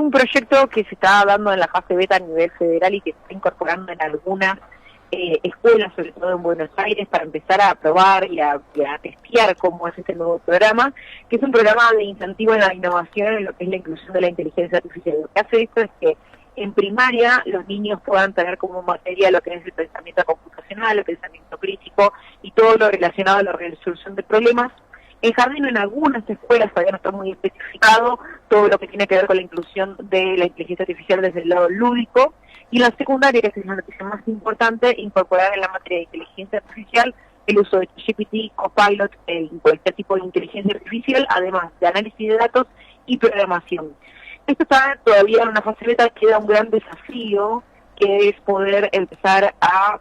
un proyecto que se está dando en la fase beta a nivel federal y que se está incorporando en algunas escuelas, sobre todo en Buenos Aires, para empezar a probar y a testear cómo es este nuevo programa, que es un programa de incentivo en la innovación en lo que es la inclusión de la inteligencia artificial. Lo que hace esto es que en primaria los niños puedan tener como materia lo que es el pensamiento computacional, el pensamiento crítico y todo lo relacionado a la resolución de problemas. En jardín, en algunas escuelas, todavía no está muy especificado todo lo que tiene que ver con la inclusión de la inteligencia artificial desde el lado lúdico. Y en la secundaria, que es la noticia más importante, incorporar en la materia de inteligencia artificial el uso de GPT, Copilot, cualquier tipo de inteligencia artificial, además de análisis de datos y programación. Esto está todavía en una fase beta, queda un gran desafío, que es poder empezar a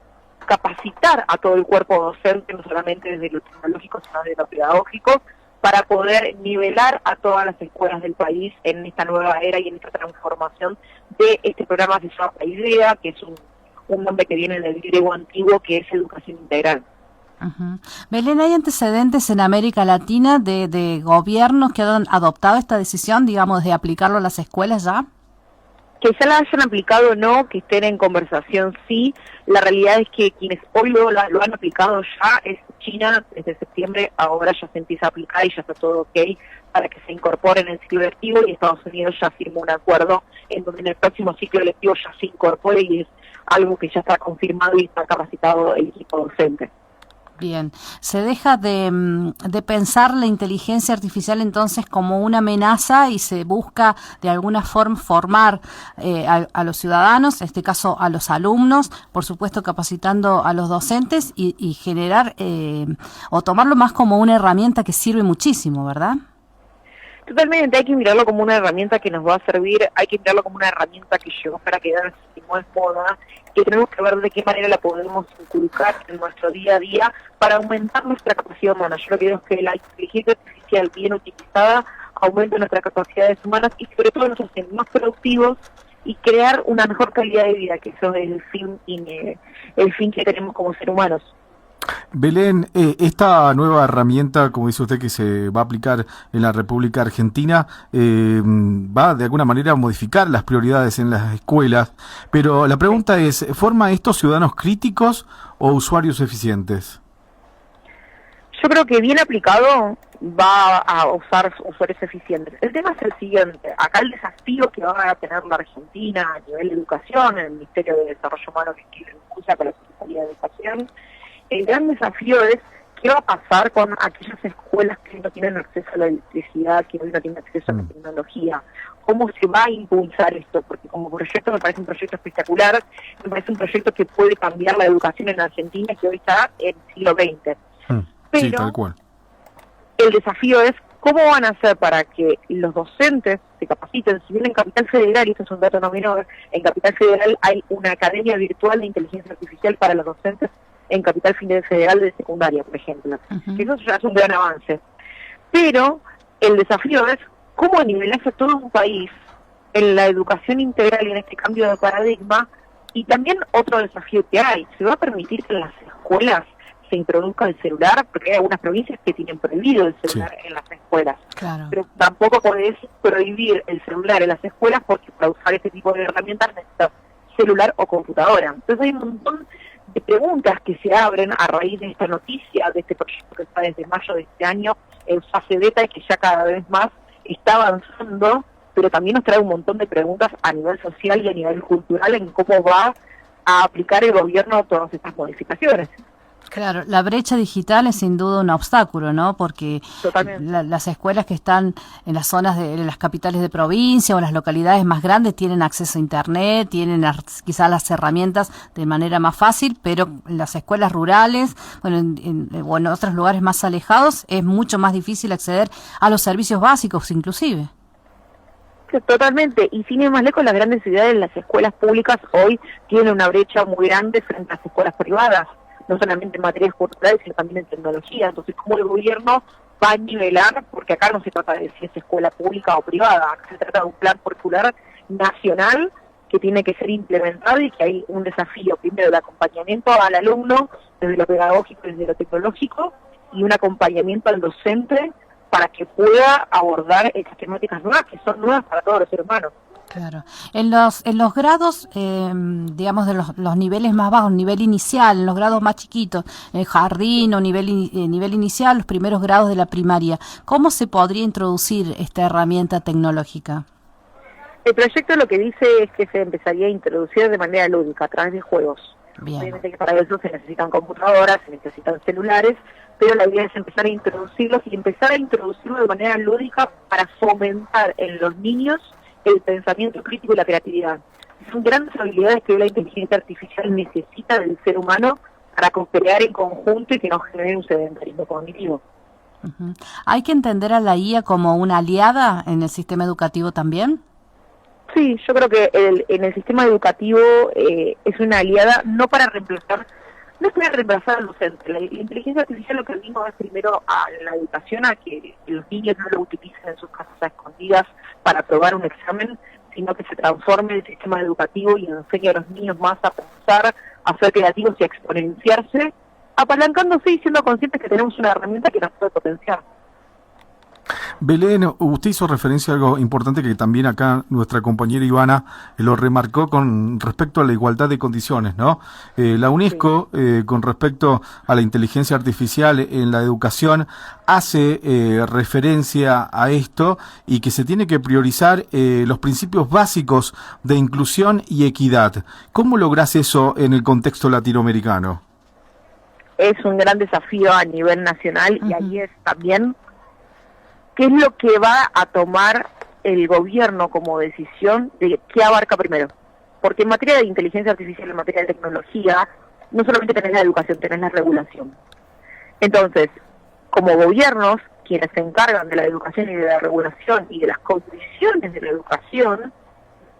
capacitar a todo el cuerpo docente, no solamente desde lo tecnológico, sino desde lo pedagógico, para poder nivelar a todas las escuelas del país en esta nueva era y en esta transformación de este programa que se llama Paideia, que es un nombre que viene del griego antiguo, que es educación integral. Uh-huh. Belén, ¿hay antecedentes en América Latina de gobiernos que han adoptado esta decisión, digamos, de aplicarlo a las escuelas ya? Que ya la hayan aplicado o no, que estén en conversación, sí. La realidad es que quienes hoy lo han aplicado ya es China. Desde septiembre ahora ya se empieza a aplicar y ya está todo ok para que se incorpore en el ciclo lectivo, y Estados Unidos ya firmó un acuerdo en donde en el próximo ciclo lectivo ya se incorpore, y es algo que ya está confirmado y está capacitado el equipo docente. Bien, se deja de pensar la inteligencia artificial entonces como una amenaza y se busca de alguna forma formar a los ciudadanos, en este caso a los alumnos, por supuesto capacitando a los docentes y generar o tomarlo más como una herramienta que sirve muchísimo, ¿verdad? Totalmente, hay que mirarlo como una herramienta que nos va a servir, hay que mirarlo como una herramienta que llegó para quedarse, que no es moda, que tenemos que ver de qué manera la podemos inculcar en nuestro día a día para aumentar nuestra capacidad humana. Yo lo que digo es que la inteligencia artificial bien utilizada aumenta nuestras capacidades humanas y sobre todo nos hace más productivos y crear una mejor calidad de vida, que eso es el fin que tenemos como seres humanos. Belén, esta nueva herramienta, como dice usted, que se va a aplicar en la República Argentina, va de alguna manera a modificar las prioridades en las escuelas, pero la pregunta es, ¿forma estos ciudadanos críticos o usuarios eficientes? Yo creo que bien aplicado va a usar usuarios eficientes. El tema es el siguiente: acá el desafío que va a tener la Argentina a nivel de educación, el Ministerio de Desarrollo Humano que impulsa para la Secretaría de Educación, el gran desafío es qué va a pasar con aquellas escuelas que no tienen acceso a la electricidad, que hoy no tienen acceso a la tecnología. ¿Cómo se va a impulsar esto? Porque como proyecto me parece un proyecto espectacular, me parece un proyecto que puede cambiar la educación en Argentina, que hoy está en el siglo XX. Pero sí, tal cual. El desafío es cómo van a hacer para que los docentes se capaciten. Si bien en Capital Federal, y esto es un dato no menor, en Capital Federal hay una academia virtual de inteligencia artificial para los docentes en Capital Federal de secundaria, por ejemplo. Uh-huh. Eso ya es un gran avance. Pero el desafío es cómo nivelarse todo un país en la educación integral y en este cambio de paradigma. Y también otro desafío que hay: se va a permitir que en las escuelas se introduzca el celular, porque hay algunas provincias que tienen prohibido el celular en las escuelas. Claro. Pero tampoco podés prohibir el celular en las escuelas, porque para usar este tipo de herramientas necesitas celular o computadora. Entonces hay un montón de preguntas que se abren a raíz de esta noticia, de este proyecto que está desde mayo de este año en fase beta y que ya cada vez más está avanzando, pero también nos trae un montón de preguntas a nivel social y a nivel cultural en cómo va a aplicar el gobierno todas estas modificaciones. Claro, la brecha digital es sin duda un obstáculo, ¿no? Porque las escuelas que están en las zonas de las capitales de provincia o en las localidades más grandes tienen acceso a internet, tienen quizás las herramientas de manera más fácil, pero en las escuelas rurales, en otros lugares más alejados, es mucho más difícil acceder a los servicios básicos inclusive. Totalmente, y sin ir más lejos, las grandes ciudades, las escuelas públicas hoy tienen una brecha muy grande frente a las escuelas privadas, no solamente en materias culturales, sino también en tecnología. Entonces, ¿cómo el gobierno va a nivelar? Porque acá no se trata de si es escuela pública o privada, acá se trata de un plan curricular nacional que tiene que ser implementado y que hay un desafío, primero, de acompañamiento al alumno, desde lo pedagógico y desde lo tecnológico, y un acompañamiento al docente para que pueda abordar estas temáticas nuevas, que son nuevas para todos los seres humanos. Claro. En los grados, digamos, de los niveles más bajos, nivel inicial, en los grados más chiquitos, el jardín o nivel inicial, los primeros grados de la primaria, ¿cómo se podría introducir esta herramienta tecnológica? El proyecto lo que dice es que se empezaría a introducir de manera lúdica, a través de juegos. Bien. Obviamente que para eso se necesitan computadoras, se necesitan celulares, pero la idea es empezar a introducirlos y empezar a introducirlo de manera lúdica para fomentar en los niños el pensamiento crítico y la creatividad. Son grandes habilidades que la inteligencia artificial necesita del ser humano para cooperar en conjunto y que no genere un sedentarismo cognitivo. Uh-huh. ¿Hay que entender a la IA como una aliada en el sistema educativo también? Sí, yo creo que en el sistema educativo es una aliada no para reemplazar, no es para reemplazar al docente. La inteligencia artificial lo que vino es primero a la educación, a que los niños no lo utilicen en sus casas a escondidas para aprobar un examen, sino que se transforme el sistema educativo y enseñe a los niños más a pensar, a ser creativos y a exponenciarse, apalancándose y siendo conscientes que tenemos una herramienta que nos puede potenciar. Belén, usted hizo referencia a algo importante que también acá nuestra compañera Ivana lo remarcó con respecto a la igualdad de condiciones, ¿no? La UNESCO, con respecto a la inteligencia artificial en la educación, hace referencia a esto y que se tiene que priorizar los principios básicos de inclusión y equidad. ¿Cómo lográs eso en el contexto latinoamericano? Es un gran desafío a nivel nacional y ahí es también qué es lo que va a tomar el gobierno como decisión de qué abarca primero. Porque en materia de inteligencia artificial, en materia de tecnología, no solamente tenés la educación, tenés la regulación. Entonces, como gobiernos, quienes se encargan de la educación y de la regulación y de las condiciones de la educación,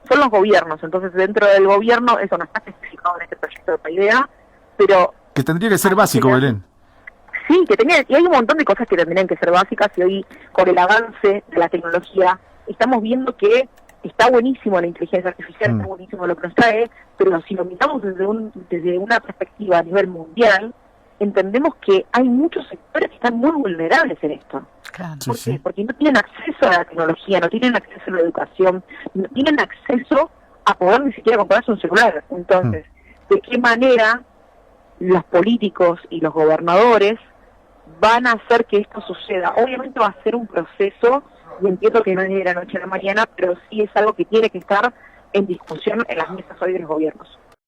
son los gobiernos. Entonces, dentro del gobierno, eso no está especificado en este proyecto de Paideia, pero... Que tendría que ser básico, Belén. Sí, y hay un montón de cosas que tendrían que ser básicas y hoy con el avance de la tecnología estamos viendo que está buenísimo la inteligencia artificial, está buenísimo lo que nos trae, pero si lo miramos desde una perspectiva a nivel mundial, entendemos que hay muchos sectores que están muy vulnerables en esto. Claro. ¿Por qué? Porque no tienen acceso a la tecnología, no tienen acceso a la educación, no tienen acceso a poder ni siquiera comprarse un celular. Entonces, ¿de qué manera los políticos y los gobernadores van a hacer que esto suceda? Obviamente va a ser un proceso, y entiendo que no es de la noche a la mañana, pero sí es algo que tiene que estar en discusión en las mesas hoy de los gobiernos.